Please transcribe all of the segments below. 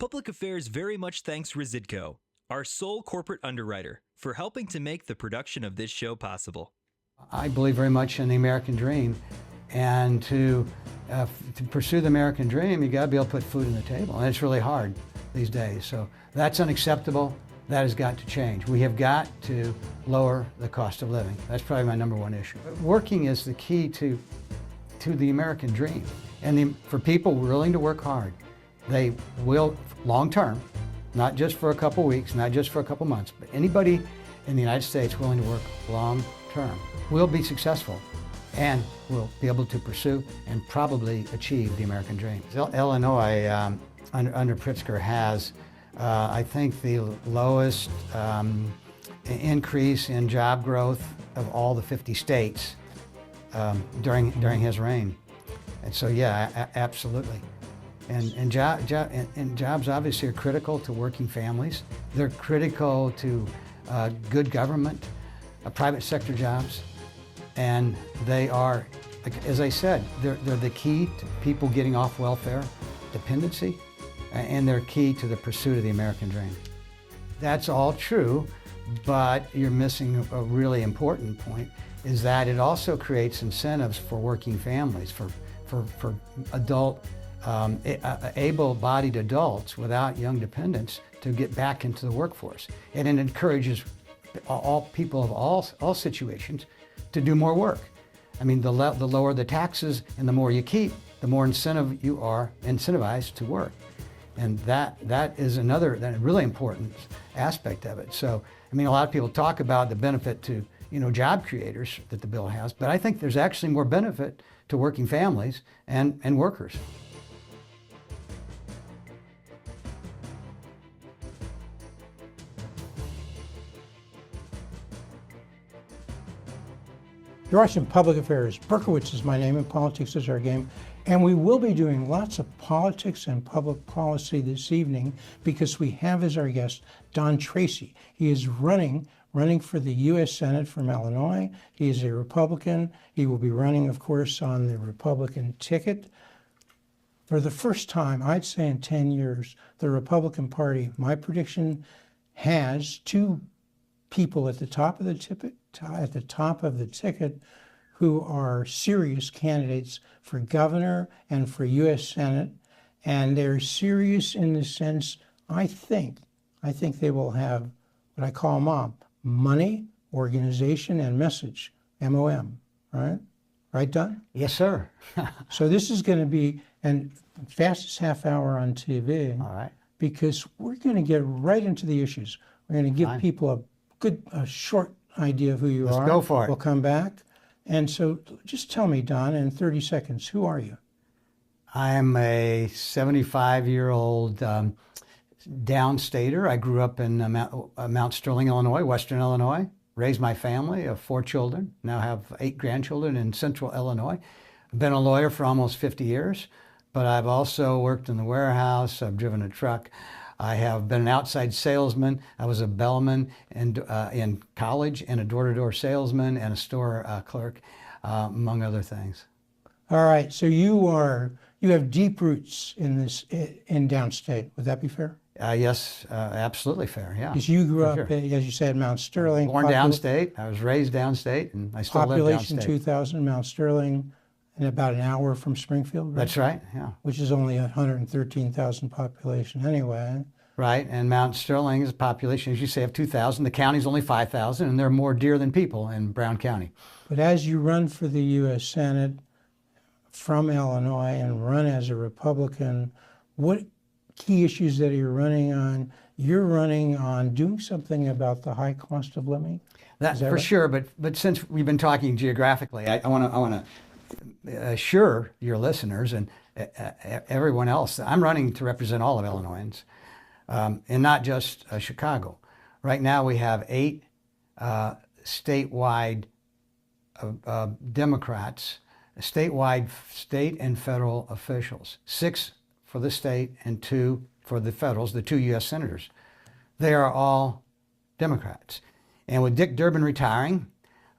Public Affairs very much thanks Residco, our sole corporate underwriter, for helping to make the production of this show possible. I believe very much in the American dream, and to pursue the American dream, you got to be able to put food on the table, and it's really hard these days. So that's unacceptable. That has got to change. We have got to lower the cost of living. That's probably my number one issue. Working is the key to the American dream, and for people willing to work hard, they will long term, not just for a couple weeks, not just for a couple months, but anybody in the United States willing to work long term will be successful and will be able to pursue and probably achieve the American dream. Illinois, under Pritzker, has, I think, the lowest increase in job growth of all the 50 states during his reign. And so, yeah, absolutely. And jobs obviously are critical to working families. They're critical to good government, private sector jobs, and they are, as I said, they're the key to people getting off welfare, dependency, and they're key to the pursuit of the American dream. That's all true, but you're missing a really important point, is that it also creates incentives for working families, for adult, able-bodied adults without young dependents to get back into the workforce. And it encourages all people of all situations to do more work. I mean, the lower the taxes and the more you keep, the more incentive you are incentivized to work. And that is another really important aspect of it. So, I mean, a lot of people talk about the benefit to, job creators that the bill has, but I think there's actually more benefit to working families and workers. You're watching Public Affairs. Berkowitz is my name and politics is our game. And we will be doing lots of politics and public policy this evening because we have as our guest Don Tracy. He is running for the U.S. Senate from Illinois. He is a Republican. He will be running, of course, on the Republican ticket. For the first time, I'd say in 10 years, the Republican Party, my prediction, has two people at the top of the ticket who are serious candidates for governor and for U.S. Senate, and they're serious in the sense, I think they will have what I call MOM, money, organization, and message, MOM, right? Right, Don? Yes, sir. So this is going to be the fastest half hour on TV. All right. Because we're going to get right into the issues. We're going to give people a short idea of who you are. Let's go for it. We'll come back. And so just tell me, Don, in 30 seconds, who are you? I'm a 75-year-old downstater. I grew up in Mount Sterling, Illinois, Western Illinois. Raised my family of 4 children. Now have 8 grandchildren in Central Illinois. I've been a lawyer for almost 50 years, but I've also worked in the warehouse. I've driven a truck. I have been an outside salesman. I was a bellman in college and a door-to-door salesman and a store clerk, among other things. All right, so you have deep roots in downstate. Would that be fair? Yes, absolutely fair, yeah. Because you grew up, as you said, Mount Sterling. Born downstate. I was raised downstate, and I still live downstate. Population 2,000, Mount Sterling, and about an hour from Springfield, right? That's right, yeah. Which is only 113,000 population anyway. Right, and Mount Sterling's population, as you say, of 2,000. The county's only 5,000, and there are more deer than people in Brown County. But as you run for the U.S. Senate from Illinois and run as a Republican, what key issues that you're running on? You're running on doing something about the high cost of living? That for right? Sure, but since we've been talking geographically, I want to assure your listeners and everyone else that I'm running to represent all of Illinoisans. And not just Chicago. Right now we have 8 statewide Democrats, statewide state and federal officials, 6 for the state and 2 for the federals, the 2 U.S. senators. They are all Democrats. And with Dick Durbin retiring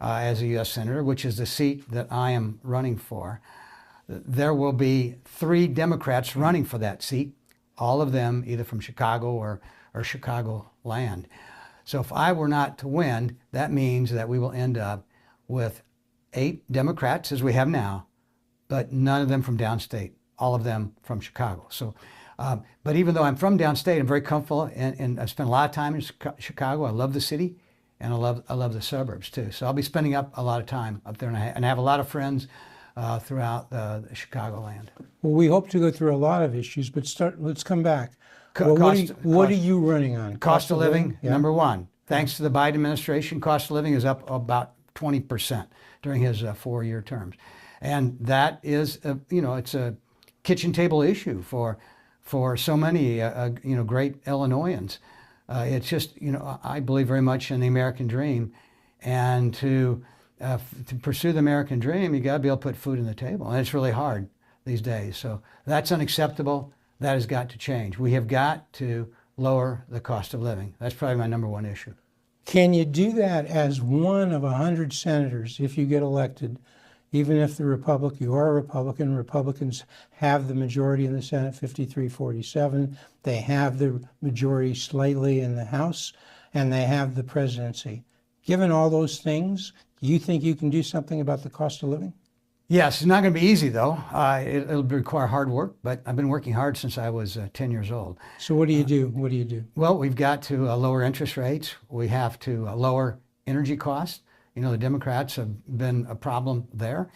as a U.S. senator, which is the seat that I am running for, there will be 3 Democrats running for that seat, all of them either from Chicago or Chicago land. So if I were not to win, that means that we will end up with 8 Democrats, as we have now, but none of them from downstate, all of them from Chicago. So, but even though I'm from downstate, I'm very comfortable, and I've spent a lot of time in Chicago. I love the city, and I love the suburbs too. So I'll be spending up a lot of time up there, and I have a lot of friends throughout the Chicagoland. Well, we hope to go through a lot of issues, but let's come back. What are you running on? Cost of living, Yeah. number one. Thanks to the Biden administration, cost of living is up about 20% during his 4-year terms. And that is, it's a kitchen table issue for so many, great Illinoisans. It's just, I believe very much in the American dream. And to pursue the American dream, you got to be able to put food on the table. And it's really hard these days. So that's unacceptable. That has got to change. We have got to lower the cost of living. That's probably my number one issue. Can you do that as one of 100 senators if you get elected? Even if you are a Republican, Republicans have the majority in the Senate, 53-47. They have the majority slightly in the House, and they have the presidency. Given all those things, do you think you can do something about the cost of living? Yes, it's not going to be easy, though. It'll require hard work, but I've been working hard since I was 10 years old. So what do you do? What do you do? Well, we've got to lower interest rates. We have to lower energy costs. The Democrats have been a problem there.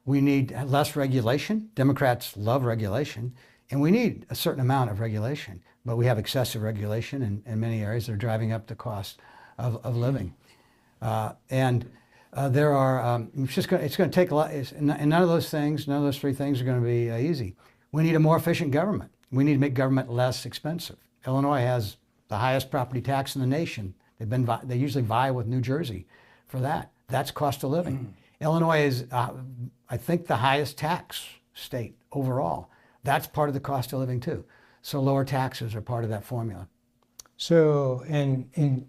We need less regulation. Democrats love regulation, and we need a certain amount of regulation, but we have excessive regulation in many areas that are driving up the cost of living. There are, it's going to take a lot, and none of those 3 things are going to be easy. We need a more efficient government. We need to make government less expensive. Illinois has the highest property tax in the nation. They usually vie with New Jersey for that. That's cost of living. Illinois is, I think, the highest tax state overall. That's part of the cost of living too. So lower taxes are part of that formula. So, and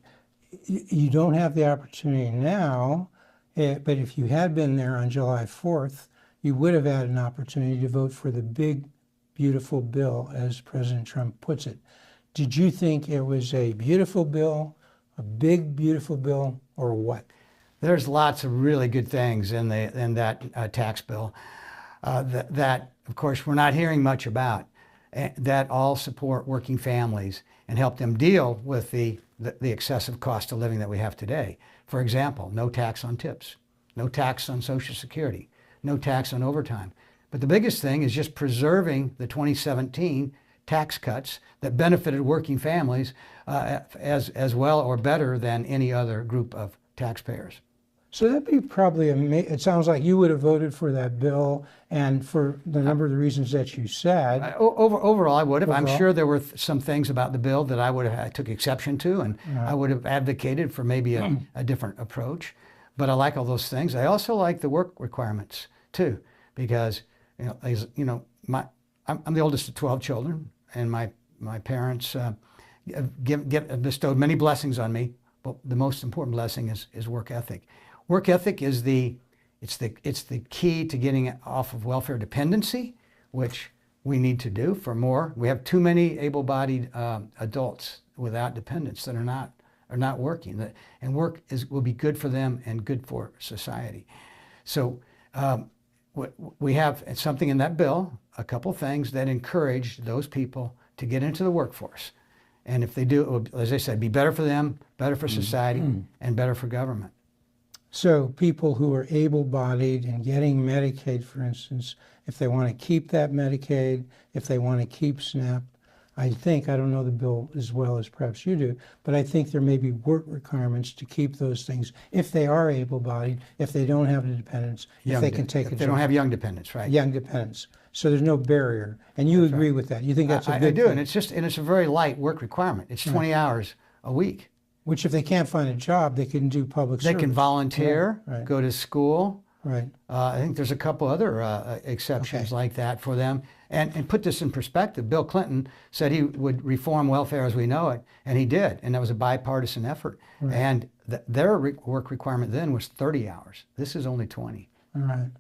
you don't have the opportunity now, but if you had been there on July 4th, you would have had an opportunity to vote for the big, beautiful bill, as President Trump puts it. Did you think it was a beautiful bill, a big, beautiful bill, or what? There's lots of really good things in that tax bill that, of course, we're not hearing much about, that all support working families and help them deal with the excessive cost of living that we have today. For example, no tax on tips, no tax on Social Security, no tax on overtime. But the biggest thing is just preserving the 2017 tax cuts that benefited working families as well or better than any other group of taxpayers. So that'd be probably, it sounds like you would have voted for that bill, and for the number of the reasons that you said. Overall, I would have. Overall. I'm sure there were some things about the bill that I took exception to, and I would have advocated for maybe a different approach. But I like all those things. I also like the work requirements too, because I'm the oldest of 12 children, and my parents bestowed many blessings on me. But the most important blessing is work ethic. Work ethic is the key to getting off of welfare dependency, which we need to do for more. We have too many able-bodied adults without dependents that are not working, and work will be good for them and good for society. So we have something in that bill, a couple things that encourage those people to get into the workforce. And if they do, it will, as I said, be better for them, better for society, and better for government. So people who are able-bodied and getting Medicaid, for instance, if they want to keep that Medicaid, if they want to keep SNAP, I don't know the bill as well as perhaps you do, but I think there may be work requirements to keep those things if they are able-bodied, if they don't have the dependents, if they can take a job. If they don't have young dependents, right? Young dependents. So there's no barrier. And you agree with that. You think that's a good thing? I do, and it's a very light work requirement. It's 20 hours a week. Which if they can't find a job, they can do public service. They can volunteer, Right. go to school. Right. I think there's a couple other exceptions like that for them. And put this in perspective, Bill Clinton said he would reform welfare as we know it, and he did, and that was a bipartisan effort. Right. And their work requirement then was 30 hours. This is only 20. All right.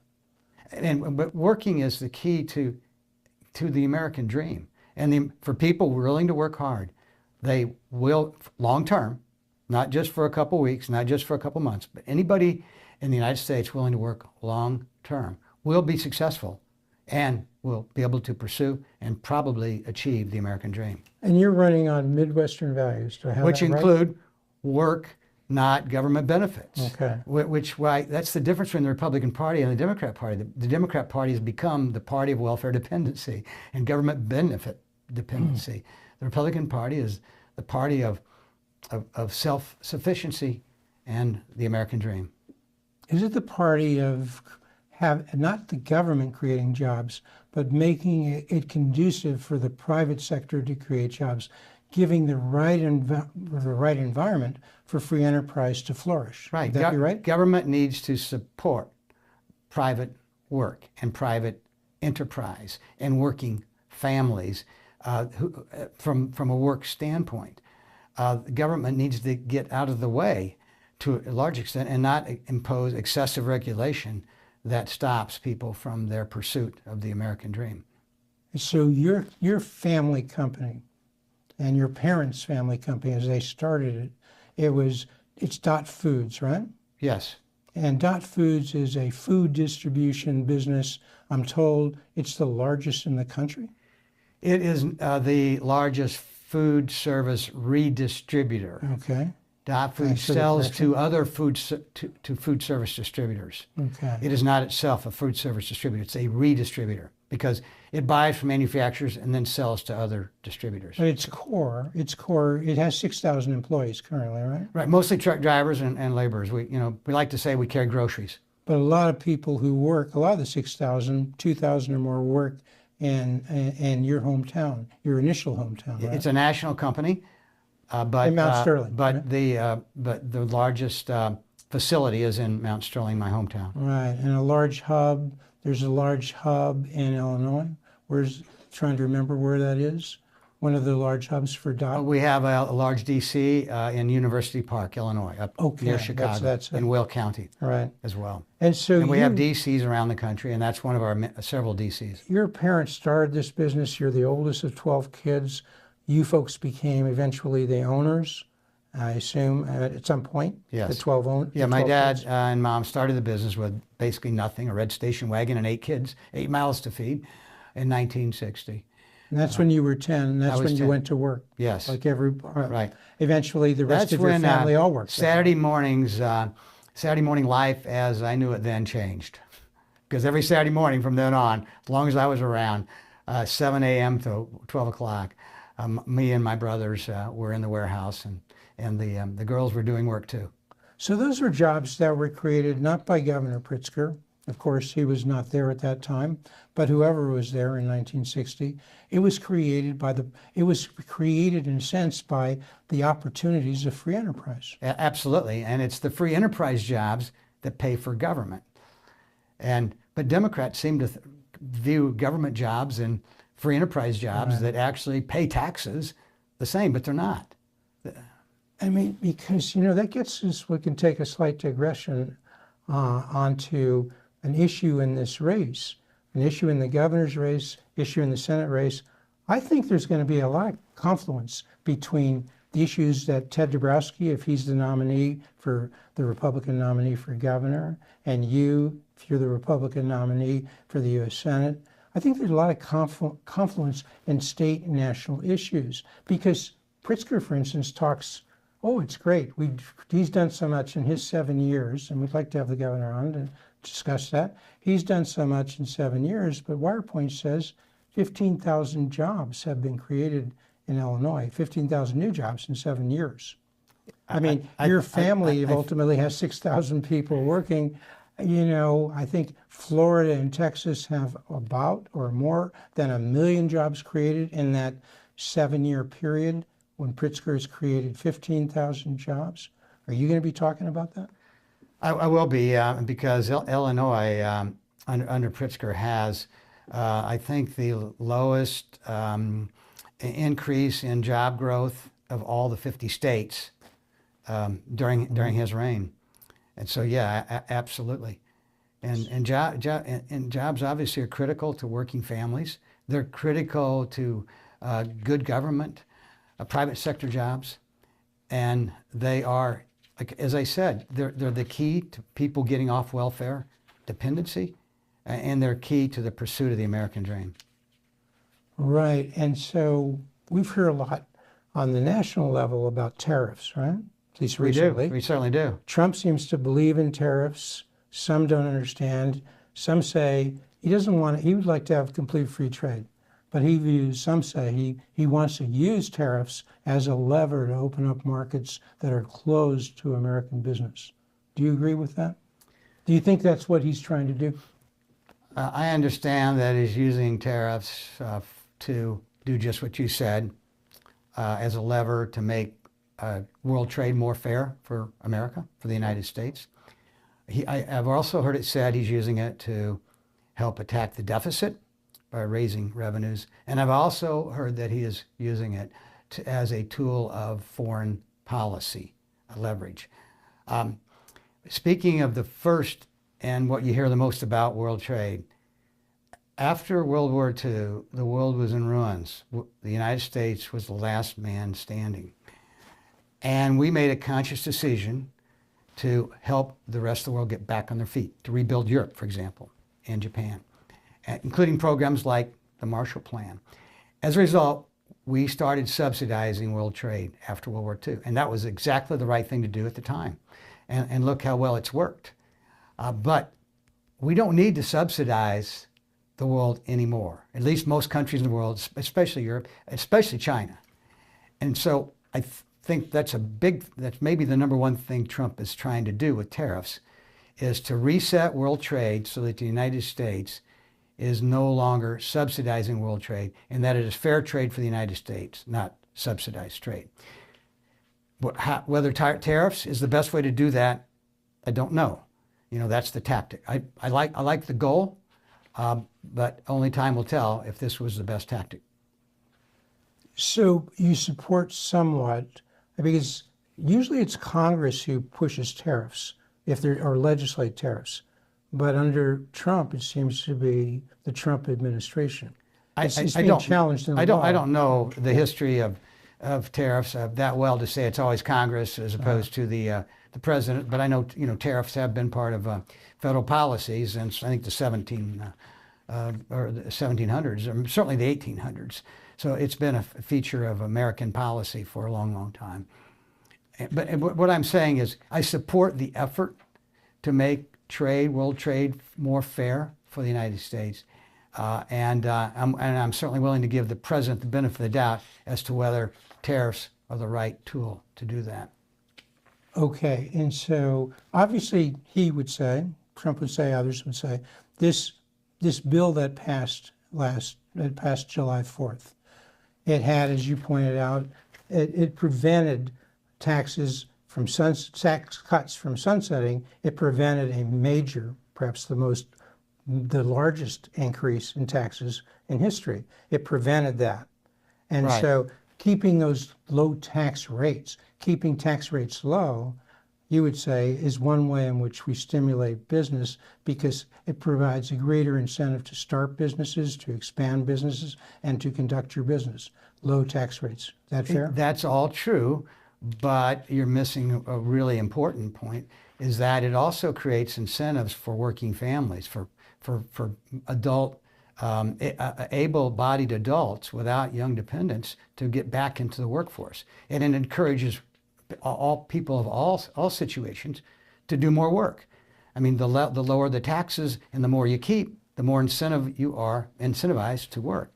But working is the key to the American dream. And for people willing to work hard, they will long term, not just for a couple weeks, not just for a couple months, but anybody in the United States willing to work long term will be successful and will be able to pursue and probably achieve the American dream. And you're running on Midwestern values, do I have Which that right? include work, not government benefits. Okay. That's the difference between the Republican Party and the Democrat Party. The Democrat Party has become the party of welfare dependency and government benefit dependency. The Republican Party is the party of self-sufficiency and the American dream. Is it the party of not the government creating jobs, but making it conducive for the private sector to create jobs, giving the right environment for free enterprise to flourish? Right. Would that be right? Government needs to support private work and private enterprise and working families from a work standpoint. The government needs to get out of the way to a large extent and not impose excessive regulation that stops people from their pursuit of the American dream. So your family company and your parents' family company, as they started it, it's Dot Foods, right? Yes. And Dot Foods is a food distribution business. I'm told it's the largest in the country. It is the largest food service redistributor. Okay. Dot Foods sells to other food service distributors. Okay. It is not itself a food service distributor. It's a redistributor because it buys from manufacturers and then sells to other distributors. But its core, it has 6,000 employees currently, right? Right, mostly truck drivers and laborers. We like to say we carry groceries. But a lot of people who work, a lot of the 6,000, 2,000 or more work in your hometown, your initial hometown, right? It's a national company. But in Mount Sterling. But right? the largest facility is in Mount Sterling, my hometown. Right, and a large hub. There's a large hub in Illinois. Trying to remember where that is. One of the large hubs for Dot. We have a large DC in University Park, Illinois, up near Chicago, that's in Will County, right, as well. And we have DCs around the country, and that's one of our several DCs. Your parents started this business. You're the oldest of 12 kids. You folks became eventually the owners, I assume, at some point? Yes. The 12 owners? Yeah, my dad and mom started the business with basically nothing, a red station wagon and 8 kids, 8 mouths to feed in 1960. And that's when you were 10, and that's when 10. you went to work. Yes. Like right. Eventually, the rest of your family all worked. Saturday morning life as I knew it then changed. Because every Saturday morning from then on, as long as I was around, 7 a.m. to 12 o'clock, me and my brothers were in the warehouse, and the girls were doing work too. So those were jobs that were created not by Governor Pritzker. Of course, he was not there at that time, but whoever was there in 1960, it was created in a sense by the opportunities of free enterprise. Absolutely, and it's the free enterprise jobs that pay for government. But Democrats seem to view government jobs and free enterprise jobs that actually pay taxes the same, but they're not. I mean, because, that gets us, we can take a slight digression onto an issue in this race, an issue in the governor's race, issue in the Senate race. I think there's going to be a lot of confluence between the issues that Ted Dabrowski, if he's the nominee for the Republican nominee for governor, and you, if you're the Republican nominee for the U.S. Senate. I think there's a lot of confluence in state and national issues because Pritzker, for instance, talks, it's great. He's done so much in his 7 years, and we'd like to have the governor on to discuss that. He's done so much in 7 years, but WirePoint says 15,000 jobs have been created in Illinois, 15,000 new jobs in 7 years. I mean, your family ultimately has 6,000 people working. I think Florida and Texas have about or more than 1 million jobs created in that 7-year period when Pritzker has created 15,000 jobs. Are you going to be talking about that? I will be because Illinois under Pritzker has, I think, the lowest increase in job growth of all the 50 states during his reign. And so, absolutely. And jobs obviously are critical to working families. They're critical to good government, private sector jobs, and they are, like, as I said, they're the key to people getting off welfare, dependency, and they're key to the pursuit of the American dream. Right. And so we've heard a lot on the national level about tariffs, right? At least recently. We certainly do. Trump seems to believe in tariffs. Some don't understand. Some say he doesn't want it. He would like to have complete free trade. But some say he wants to use tariffs as a lever to open up markets that are closed to American business. Do you agree with that? Do you think that's what he's trying to do? I understand that he's using tariffs to do just what you said, as a lever to make world trade more fair for America, for the United States. I've also heard it said he's using it to help attack the deficit by raising revenues. And I've also heard that he is using it as a tool of foreign policy leverage. Speaking of the first and what you hear the most about, world trade, after World War II, the world was in ruins. The United States was the last man standing. And we made a conscious decision to help the rest of the world get back on their feet, to rebuild Europe, for example, and Japan, including programs like the Marshall Plan. As a result, we started subsidizing world trade after World War II. And that was exactly the right thing to do at the time. And look how well it's worked. But we don't need to subsidize the world anymore, at least most countries in the world, especially Europe, especially China. And so I think that's maybe the number one thing Trump is trying to do with tariffs, is to reset world trade so that the United States is no longer subsidizing world trade, and that it is fair trade for the United States, not subsidized trade. Whether tariffs is the best way to do that, I don't know. That's the tactic. I like the goal, but only time will tell if this was the best tactic. So you support somewhat, because usually it's Congress who pushes tariffs, or legislate tariffs. But under Trump, it seems to be the Trump administration. It's being challenged in the law. I don't know the history of tariffs that well to say it's always Congress as opposed to the president. But I know tariffs have been part of federal policies since I think the 1700s, or certainly the 1800s. So it's been a feature of American policy for a long, long time. But what I'm saying is I support the effort to make world trade more fair for the United States. And I'm certainly willing to give the president the benefit of the doubt as to whether tariffs are the right tool to do that. Okay, and so obviously he would say, Trump would say, others would say, this bill that passed July 4th, it had, as you pointed out, it prevented taxes from tax cuts from sunsetting. It prevented a major, perhaps the largest increase in taxes in history. It prevented that. And right. So keeping those low tax rates, keeping tax rates low, you would say, is one way in which we stimulate business, because it provides a greater incentive to start businesses, to expand businesses, and to conduct your business. Low tax rates. Is that fair? That's all true, but you're missing a really important point, is that it also creates incentives for working families, for adult, able-bodied adults without young dependents to get back into the workforce. And it encourages all people of all situations to do more work. I mean, the lower the taxes and the more you keep, the more incentive you are incentivized to work.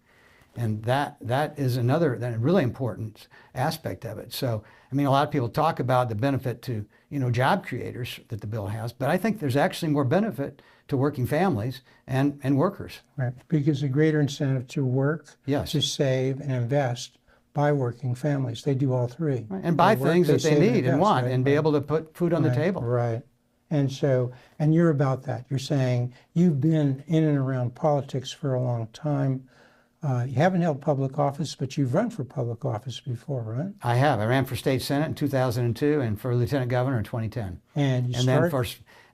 And that is another really important aspect of it. So, I mean, a lot of people talk about the benefit to, job creators that the bill has, but I think there's actually more benefit to working families and workers. Right, because a greater incentive to work, yes, to save and invest by working families. They do all three. Right. And buy things that they need and want, right? And be able to put food on the table. Right. And so, and you're about that. You're saying you've been in and around politics for a long time. You haven't held public office, but you've run for public office before, right? I have. I ran for state senate in 2002 and for lieutenant governor in 2010. And you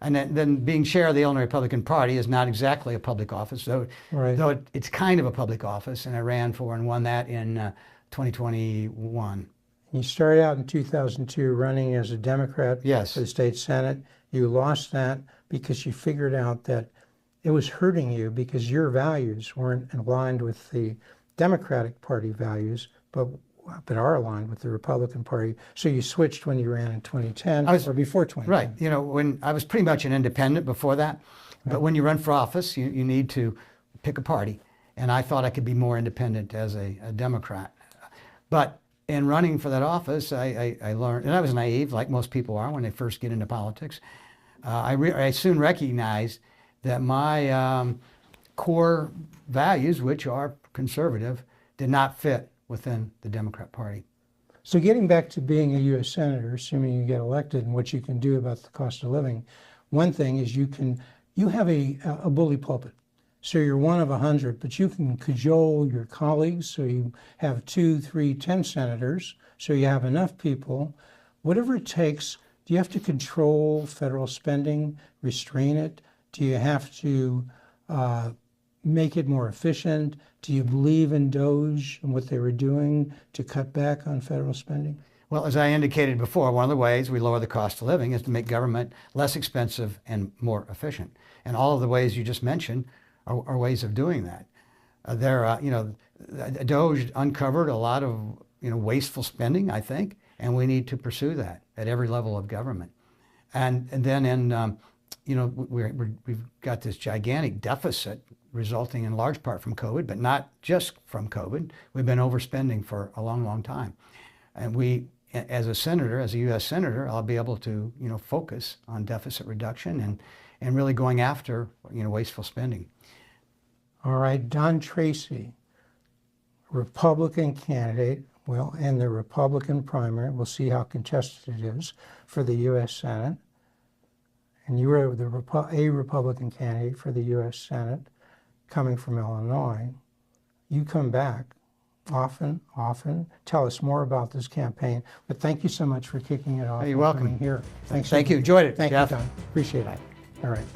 Then being chair of the Illinois Republican Party is not exactly a public office, though it's kind of a public office, and I ran for and won that in 2021. You started out in 2002 running as a Democrat Yes. for the state senate. You lost that because you figured out that it was hurting you because your values weren't aligned with the Democratic Party values, but are aligned with the Republican Party. So you switched when you ran in 2010 or before 2010. Right. You know, when I was pretty much an independent before that, but when you run for office, you need to pick a party. And I thought I could be more independent as a Democrat. But in running for that office, I learned, and I was naive, like most people are when they first get into politics. I soon recognized that my core values, which are conservative, did not fit within the Democrat Party. So getting back to being a U.S. Senator, assuming you get elected and what you can do about the cost of living, one thing is you have a bully pulpit. So you're one of 100, but you can cajole your colleagues. So you have 2, 3, 10 senators. So you have enough people. Whatever it takes, do you have to control federal spending, restrain it? Do you have to make it more efficient? Do you believe in DOGE and what they were doing to cut back on federal spending? Well, as I indicated before, one of the ways we lower the cost of living is to make government less expensive and more efficient. And all of the ways you just mentioned are ways of doing that. DOGE uncovered a lot of wasteful spending, I think, and we need to pursue that at every level of government. And then we've got this gigantic deficit resulting in large part from COVID, but not just from COVID. We've been overspending for a long, long time. And as a senator, as a U.S. senator, I'll be able to, focus on deficit reduction and really going after, wasteful spending. All right, Don Tracy, Republican candidate, in the Republican primary. We'll see how contested it is for the U.S. Senate. And you were a Republican candidate for the U.S. Senate coming from Illinois. You come back often. Tell us more about this campaign. But thank you so much for kicking it off. You're welcome. Here. Thank you. Enjoyed it. Thank Jeff. you, Don. Appreciate it. All right.